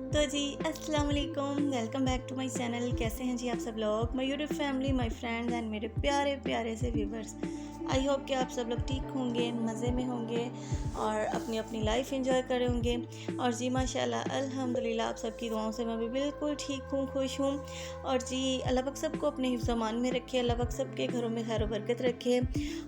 तो जी अस्सलाम वालेकुम, welcome back to my channel. कैसे हैं जी आप सब लोग, my YouTube family, my friends and मेरे प्यारे प्यारे से व्यूवर्स। आई होप कि आप सब लोग ठीक होंगे, मज़े में होंगे और अपनी अपनी लाइफ एंजॉय कर रहे होंगे। और जी माशाल्लाह अल्हम्दुलिल्लाह आप सबकी दुआओं से मैं भी बिल्कुल ठीक हूँ, खुश हूँ। और जी अल्लाह पाक सबको अपने हिफ्ज़ अमान में रखे, अल्लाह पाक सबके घरों में खैर बरकत रखे।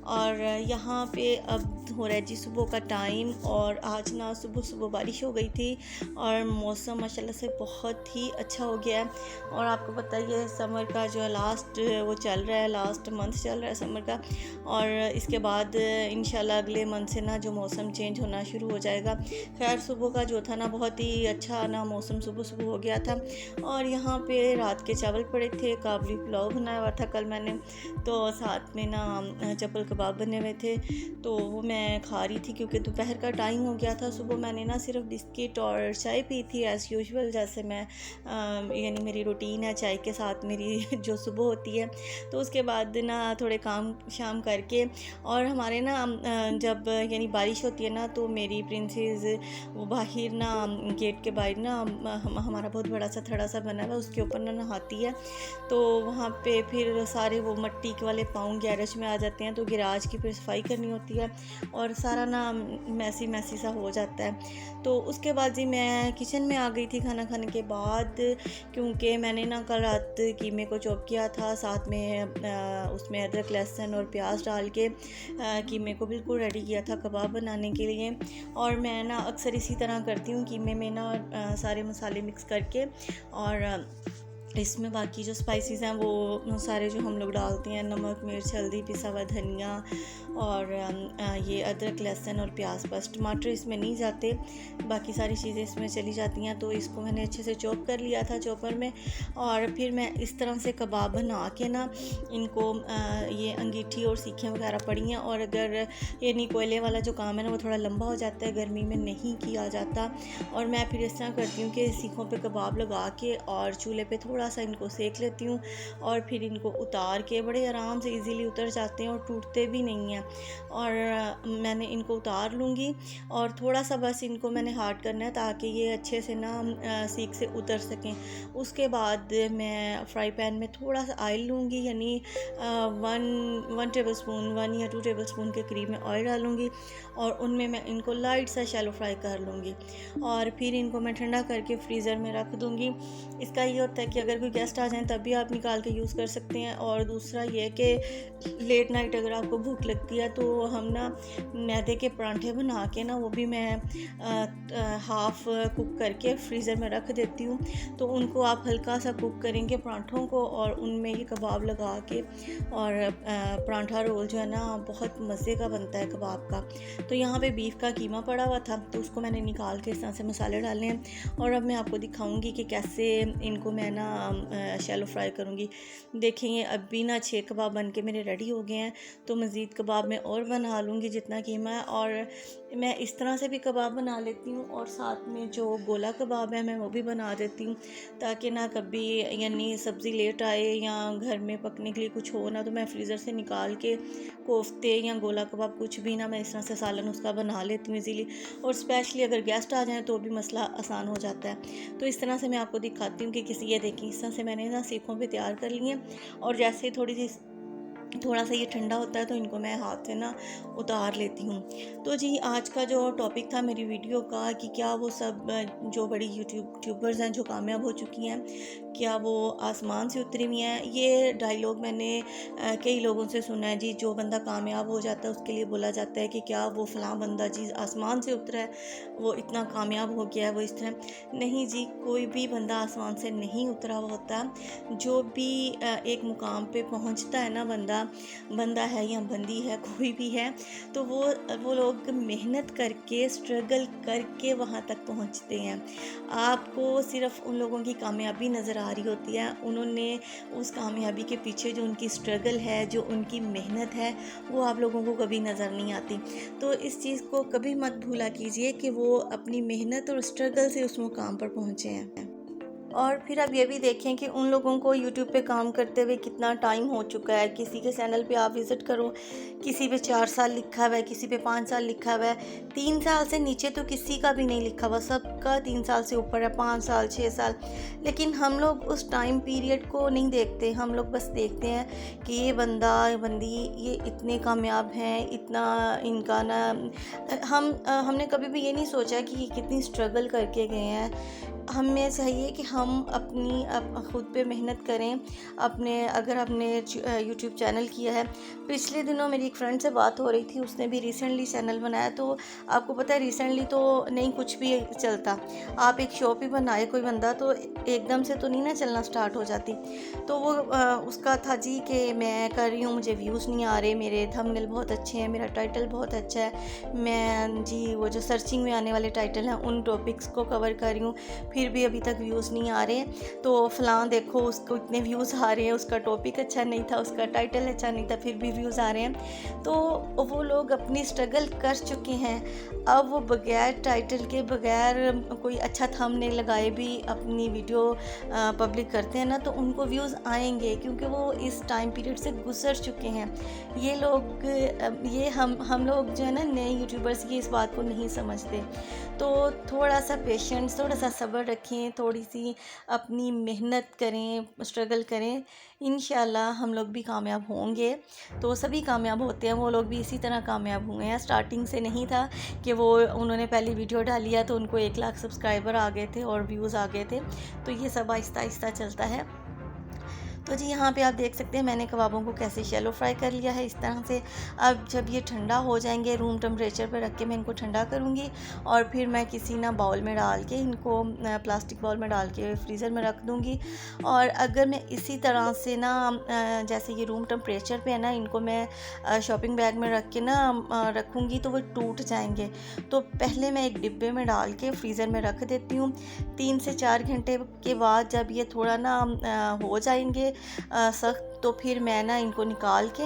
और यहाँ पे अब हो रहा है जी सुबह का टाइम, और आज ना सुबह सुबह बारिश हो गई थी और मौसम माशाल्लाह से बहुत ही अच्छा हो गया है। और आपको पता ही है समर का जो लास्ट वो चल रहा है, लास्ट मंथ चल रहा है समर का। और इसके बाद इंशाल्लाह अगले मंथ से ना जो मौसम चेंज होना शुरू हो जाएगा। खैर सुबह का जो था ना बहुत ही अच्छा ना मौसम सुबह सुबह हो गया था। और यहाँ पे रात के चावल पड़े थे, काबली पुलाव बनाया हुआ था कल मैंने, तो साथ में ना चप्पल कबाब बने हुए थे, तो वो मैं खा रही थी क्योंकि दोपहर का टाइम हो गया था। सुबह मैंने ना सिर्फ बिस्किट और चाय पी थी एज़ यूजुअल, जैसे मैं यानी मेरी रूटीन है चाय के साथ मेरी जो सुबह होती है। तो उसके बाद ना थोड़े काम शाम करके, और हमारे ना जब यानी बारिश होती है ना तो मेरी प्रिंसेस वो बाहर ना गेट के बाहर ना हमारा बहुत बड़ा सा थड़ा सा बना हुआ है, उसके ऊपर ना नहाती है। तो वहाँ पे फिर सारे वो मिट्टी के वाले पाँव गैरेज में आ जाते हैं, तो गैराज की फिर सफाई करनी होती है और सारा ना मैसी मैसी सा हो जाता है। तो उसके बाद जी मैं किचन में आ गई थी खाना खाने के बाद, क्योंकि मैंने ना कल रात कीमे को चॉप किया था, साथ में उसमें अदरक लहसुन और प्याज डाल के कीमे को बिल्कुल रेडी किया था कबाब बनाने के लिए। और मैं ना अक्सर इसी तरह करती हूँ, कीमे में ना सारे मसाले मिक्स करके, और इसमें बाकी जो स्पाइसेस हैं वो सारे जो हम लोग डालते हैं, नमक मिर्च हल्दी पिसा हुआ धनिया और ये अदरक लहसुन और प्याज, बस टमाटर इसमें नहीं जाते, बाकी सारी चीज़ें इसमें चली जाती हैं। तो इसको मैंने अच्छे से चॉप कर लिया था चॉपर में, और फिर मैं इस तरह से कबाब बना के ना इनको ये अंगीठी और सीखें वगैरह पड़ी हैं। और अगर यानी कोयले वाला जो काम है ना वो थोड़ा लंबा हो जाता है, गर्मी में नहीं किया जाता, और मैं फिर इस तरह करती हूँ कि सीखों पे कबाब लगा के और चूल्हे पे थोड़ा सा इनको सेक लेती हूँ, और फिर इनको उतार के बड़े आराम से इजीली उतर जाते हैं और टूटते भी नहीं हैं। और मैंने इनको उतार लूँगी और थोड़ा सा बस इनको मैंने हार्ड करना है ताकि ये अच्छे से ना सीख से उतर सकें। उसके बाद मैं फ्राई पैन में थोड़ा सा ऑयल लूँगी, यानी वन टेबल स्पून 1 या 2 टेबल स्पून के करीब में ऑयल डालूँगी, और उनमें मैं इनको लाइट सा शैलो फ्राई कर लूँगी, और फिर इनको मैं ठंडा करके फ्रीज़र में रख दूँगी। इसका ये होता है कि अगर कोई गेस्ट आ जाए तब भी आप निकाल के यूज़ कर सकते हैं। और दूसरा ये कि लेट नाइट अगर आपको भूख लगती है तो हम ना मैदे के परांठे बना के ना वो भी मैं हाफ़ कुक करके फ्रीज़र में रख देती हूँ। तो उनको आप हल्का सा कुक करेंगे परांठों को, और उनमें ये कबाब लगा के, और परांठा रोल जो है ना बहुत मज़े का बनता है कबाब का। तो यहाँ पे बीफ का कीमा पड़ा हुआ था, तो उसको मैंने निकाल के इस तरह से मसाले डाले हैं, और अब मैं आपको दिखाऊंगी कि कैसे इनको मैं ना शैलो फ्राई करूँगी। देखेंगे अब भी ना 6 कबाब बन के मेरे रेडी हो गए हैं, तो मज़ीद कबाब मैं और बना लूँगी जितना कीमा है। और मैं इस तरह से भी कबाब बना लेती हूँ, और साथ में जो गोला कबाब है मैं वो भी बना देती हूँ, ताकि ना कभी यानी सब्ज़ी लेट आए या घर में पकने के लिए कुछ हो ना, तो मैं फ्रीज़र से निकाल के कोफ्ते या गोला कबाब कुछ भी ना मैं इस तरह से सालन उसका बना लेती हूँ इजीली। और स्पेशली अगर गेस्ट आ जाएँ तो भी मसला आसान हो जाता है। तो इस तरह से मैं आपको दिखाती हूँ कि किसी ये देखिए इस तरह से मैंने ना सीखों पे तैयार कर लिए, और जैसे थोड़ा सा ये ठंडा होता है तो इनको मैं हाथ से ना उतार लेती हूँ। तो जी आज का जो टॉपिक था मेरी वीडियो का कि क्या वो सब जो बड़ी यूट्यूबर्स हैं जो कामयाब हो चुकी हैं, क्या वो आसमान से उतरी हुई हैं। ये डायलॉग मैंने कई लोगों से सुना है जी, जो बंदा कामयाब हो जाता है उसके लिए बोला जाता है कि क्या वो फ़लाँ बंदा जी आसमान से उतरा है, वो इतना कामयाब हो गया है, वो इस तरह। नहीं जी, कोई भी बंदा आसमान से नहीं उतरा होता। जो भी एक मुकाम पे पहुंचता है ना बंदा है या बंदी है कोई भी है, तो वो लोग मेहनत करके स्ट्रगल करके वहाँ तक पहुँचते हैं। आपको सिर्फ उन लोगों की कामयाबी नज़र आ रही होती है, उन्होंने उस कामयाबी के पीछे जो उनकी स्ट्रगल है, जो उनकी मेहनत है, वो आप लोगों को कभी नज़र नहीं आती। तो इस चीज़ को कभी मत भूला कीजिए कि वो अपनी मेहनत और स्ट्रगल से उस मुकाम पर पहुँचे हैं। और फिर आप ये भी देखें कि उन लोगों को यूट्यूब पे काम करते हुए कितना टाइम हो चुका है। किसी के चैनल पे आप विज़िट करो, किसी पे 4 साल लिखा हुआ है, किसी पे 5 साल लिखा हुआ है, 3 साल से नीचे तो किसी का भी नहीं लिखा हुआ, सबका 3 साल से ऊपर है, 5 साल 6 साल। लेकिन हम लोग उस टाइम पीरियड को नहीं देखते, हम लोग बस देखते हैं कि ये बंदा बंदी ये इतने कामयाब हैं, इतना इनका ना हमने कभी भी ये नहीं सोचा कि ये कितनी स्ट्रगल करके गए हैं। हमें चाहिए कि हम अपनी खुद पे मेहनत करें। अगर आपने यूट्यूब चैनल किया है, पिछले दिनों मेरी एक फ्रेंड से बात हो रही थी, उसने भी रिसेंटली चैनल बनाया। तो आपको पता है रिसेंटली तो नहीं कुछ भी चलता, आप एक शॉप ही बनाए कोई बंदा तो एकदम से तो नहीं ना चलना स्टार्ट हो जाती। तो वो उसका था जी कि मैं कर रही हूँ, मुझे व्यूज़ नहीं आ रहे, मेरे थंबनेल बहुत अच्छे हैं, मेरा टाइटल बहुत अच्छा है, मैं जी वो जो सर्चिंग में आने वाले टाइटल हैं उन टॉपिक्स को कवर कर रही हूँ, फिर भी अभी तक व्यूज़ नहीं आ रहे। तो फ़लाँ देखो उसको इतने व्यूज़ आ रहे हैं, उसका टॉपिक अच्छा नहीं था, उसका टाइटल अच्छा नहीं था, फिर भी व्यूज़ आ रहे हैं। तो वो लोग अपनी स्ट्रगल कर चुके हैं, अब वो बगैर टाइटल के, बगैर कोई अच्छा थंबनेल लगाए भी अपनी वीडियो पब्लिक करते हैं ना, तो उनको व्यूज़ आएंगे क्योंकि वो इस टाइम पीरियड से गुजर चुके हैं। ये लोग ये हम लोग जो है ना नए यूट्यूबर्स की इस बात को नहीं समझते। तो थोड़ा सा पेशेंस, थोड़ा सा सब्र रखें, थोड़ी सी अपनी मेहनत करें, स्ट्रगल करें, इंशाल्लाह हम लोग भी कामयाब होंगे। तो सभी कामयाब होते हैं, वो लोग भी इसी तरह कामयाब हुए हैं। स्टार्टिंग से नहीं था कि वो उन्होंने पहली वीडियो डाली है तो उनको 1 लाख सब्सक्राइबर आ गए थे और व्यूज़ आ गए थे। तो ये सब आहिस्ता आहिस्ता चलता है। तो जी यहाँ पे आप देख सकते हैं मैंने कबाबों को कैसे शैलो फ्राई कर लिया है इस तरह से। अब जब ये ठंडा हो जाएंगे, रूम टेम्परेचर पे रख के मैं इनको ठंडा करूँगी और फिर मैं किसी ना बाउल में डाल के इनको प्लास्टिक बाउल में डाल के फ्रीज़र में रख दूँगी। और अगर मैं इसी तरह से ना जैसे ये रूम टेम्परेचर पे है ना, इनको मैं शॉपिंग बैग में रख के ना रखूँगी तो वो टूट जाएंगे। तो पहले मैं एक डिब्बे में डाल के फ्रीज़र में रख देती हूँ। 3 से 4 घंटे के बाद जब ये थोड़ा ना हो जाएंगे सख्त, तो फिर मैं ना इनको निकाल के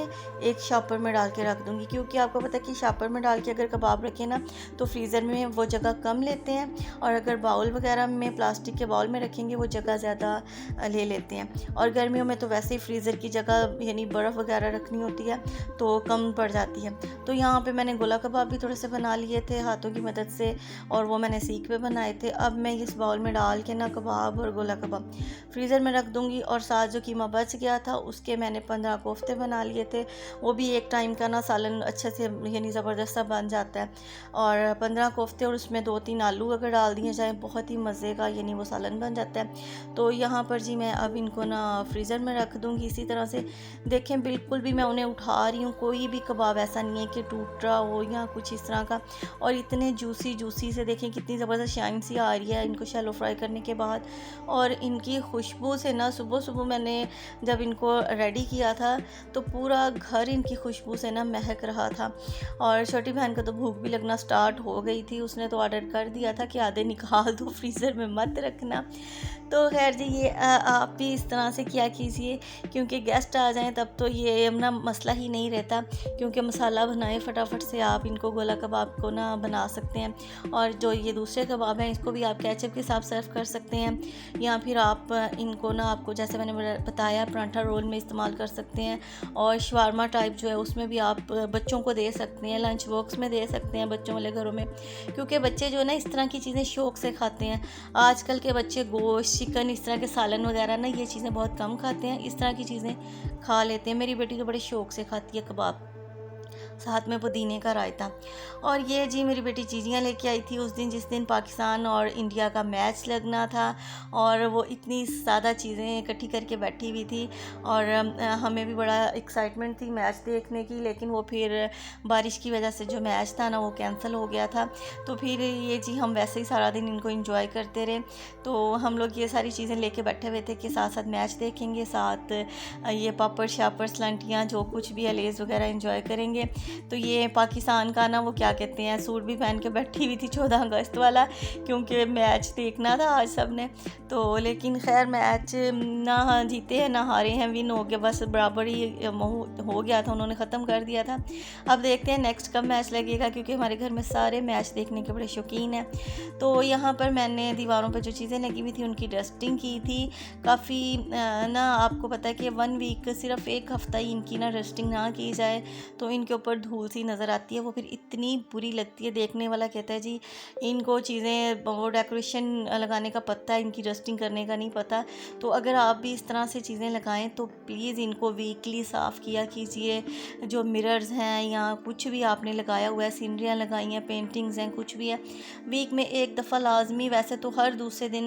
एक शॉपर में डाल के रख दूँगी। क्योंकि आपको पता है कि शॉपर में डाल के अगर कबाब रखें ना तो फ्रीज़र में वो जगह कम लेते हैं, और अगर बाउल वगैरह में प्लास्टिक के बाउल में रखेंगे वो जगह ज़्यादा ले लेते हैं। और गर्मियों में तो वैसे ही फ्रीज़र की जगह यानी बर्फ़ वगैरह रखनी होती है तो कम पड़ जाती है। तो यहाँ पर मैंने गोला कबाब भी थोड़े से बना लिए थे हाथों की मदद से, और वो मैंने सीख पे बनाए थे। अब मैं इस बाउल में डाल के ना कबाब और गोला कबाब फ्रीज़र में रख दूँगी। और साथ जो कीमा बच गया था उसके मैंने 15 कोफ्ते बना लिए थे। वो भी एक टाइम का ना सालन अच्छे से यानी ज़बरदस्त सा बन जाता है। और 15 कोफ्ते और उसमें 2-3 आलू अगर डाल दिए जाए बहुत ही मज़े का यानी वो सालन बन जाता है। तो यहाँ पर जी मैं अब इनको ना फ्रीज़र में रख दूँगी इसी तरह से। देखें बिल्कुल भी मैं उन्हें उठा रही हूँ, कोई भी कबाब ऐसा नहीं है कि टूट रहा हो या कुछ इस तरह का। और इतने जूसी से देखें कितनी ज़बरदस्त शाइन सी आ रही है इनको शैलो फ्राई करने के बाद। और इनकी खुशबू से ना सुबह मैंने जब इनको रेडी किया था तो पूरा घर इनकी खुशबू से ना महक रहा था। और छोटी बहन को तो भूख भी लगना स्टार्ट हो गई थी, उसने तो ऑर्डर कर दिया था कि आधे निकाल दो, फ्रीज़र में मत रखना। तो खैर जी ये आप भी इस तरह से किया कीजिए, क्योंकि गेस्ट आ जाएं तब तो ये ना मसला ही नहीं रहता, क्योंकि मसाला बनाए फटाफट से आप इनको गोला कबाब को ना बना सकते हैं। और जो ये दूसरे कबाब हैं इसको भी आप केचप के साथ सर्व कर सकते हैं, या फिर आप इनको ना आपको जैसे मैंने बताया पराठा रोल में इस्तेमाल कर सकते हैं। और शवारमा टाइप जो है उसमें भी आप बच्चों को दे सकते हैं, लंच बॉक्स में दे सकते हैं बच्चों वाले घरों में, क्योंकि बच्चे जो है ना इस तरह की चीज़ें शौक़ से खाते हैं। आजकल के बच्चे गोश्त, चिकन, इस तरह के सालन वगैरह ना ये चीज़ें बहुत कम खाते हैं, इस तरह की चीज़ें खा लेते हैं। मेरी बेटी तो बड़े शौक़ से खाती है कबाब, साथ में पुदीने का रायता। और ये जी मेरी बेटी चीज़ियाँ लेके आई थी उस दिन जिस दिन पाकिस्तान और इंडिया का मैच लगना था, और वो इतनी ज़्यादा चीज़ें इकट्ठी करके बैठी हुई थी। और हमें भी बड़ा एक्साइटमेंट थी मैच देखने की, लेकिन वो फिर बारिश की वजह से जो मैच था ना वो कैंसिल हो गया था। तो फिर ये जी हम वैसे ही सारा दिन इनको एंजॉय करते रहे। तो हम लोग ये सारी चीज़ें लेके बैठे हुए थे कि साथ साथ मैच देखेंगे, साथ ये पापड़ शापड़ सलांटियाँ जो कुछ भी है लेज़ वगैरह एंजॉय करेंगे। तो ये पाकिस्तान का ना वो क्या कहते हैं सूट भी पहन के बैठी हुई थी 14 अगस्त वाला, क्योंकि मैच देखना था आज सब ने। तो लेकिन खैर मैच ना जीते हैं ना हारे हैं, विन हो गया, बस बराबर ही हो गया था, उन्होंने ख़त्म कर दिया था। अब देखते हैं नेक्स्ट कब मैच लगेगा, क्योंकि हमारे घर में सारे मैच देखने के बड़े शौकीन हैं। तो यहाँ पर मैंने दीवारों पर जो चीज़ें लगी हुई थी उनकी डस्टिंग की थी काफ़ी ना। आपको पता है कि 1 वीक सिर्फ 1 हफ़्ता ही इनकी ना डस्टिंग ना की जाए तो इनके ऊपर धूल सी नज़र आती है, वो फिर इतनी बुरी लगती है, देखने वाला कहता है जी इनको चीज़ें वो डेकोरेशन लगाने का पता है, इनकी डस्टिंग करने का नहीं पता। तो अगर आप भी इस तरह से चीज़ें लगाएं तो प्लीज़ इनको वीकली साफ़ किया कीजिए। जो मिरर्स हैं या कुछ भी आपने लगाया हुआ है, सीनरियाँ लगाई हैं, पेंटिंग्स हैं, कुछ भी है, वीक में 1 दफ़ा लाजमी, वैसे तो हर दूसरे दिन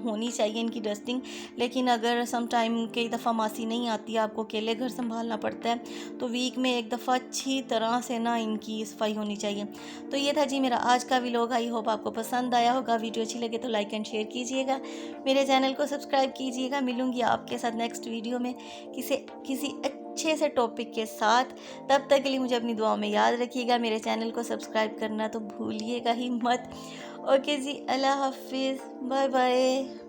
होनी चाहिए इनकी डस्टिंग, लेकिन अगर सम टाइम कई दफ़ा मासी नहीं आती, आपको अकेले घर संभालना पड़ता है, तो वीक में 1 दफ़ा अच्छी तरह से ना इनकी सफाई होनी चाहिए। तो ये था जी मेरा आज का व्लॉग। आई होप आपको पसंद आया होगा। वीडियो अच्छी लगे तो लाइक एंड शेयर कीजिएगा, मेरे चैनल को सब्सक्राइब कीजिएगा। मिलूँगी आपके साथ नेक्स्ट वीडियो में किसी अच्छे से टॉपिक के साथ। तब तक के लिए मुझे अपनी दुआओं में याद रखिएगा, मेरे चैनल को सब्सक्राइब करना तो भूलिएगा ही मत। ओके जी, अल्लाह हाफिज़, बाय बाय।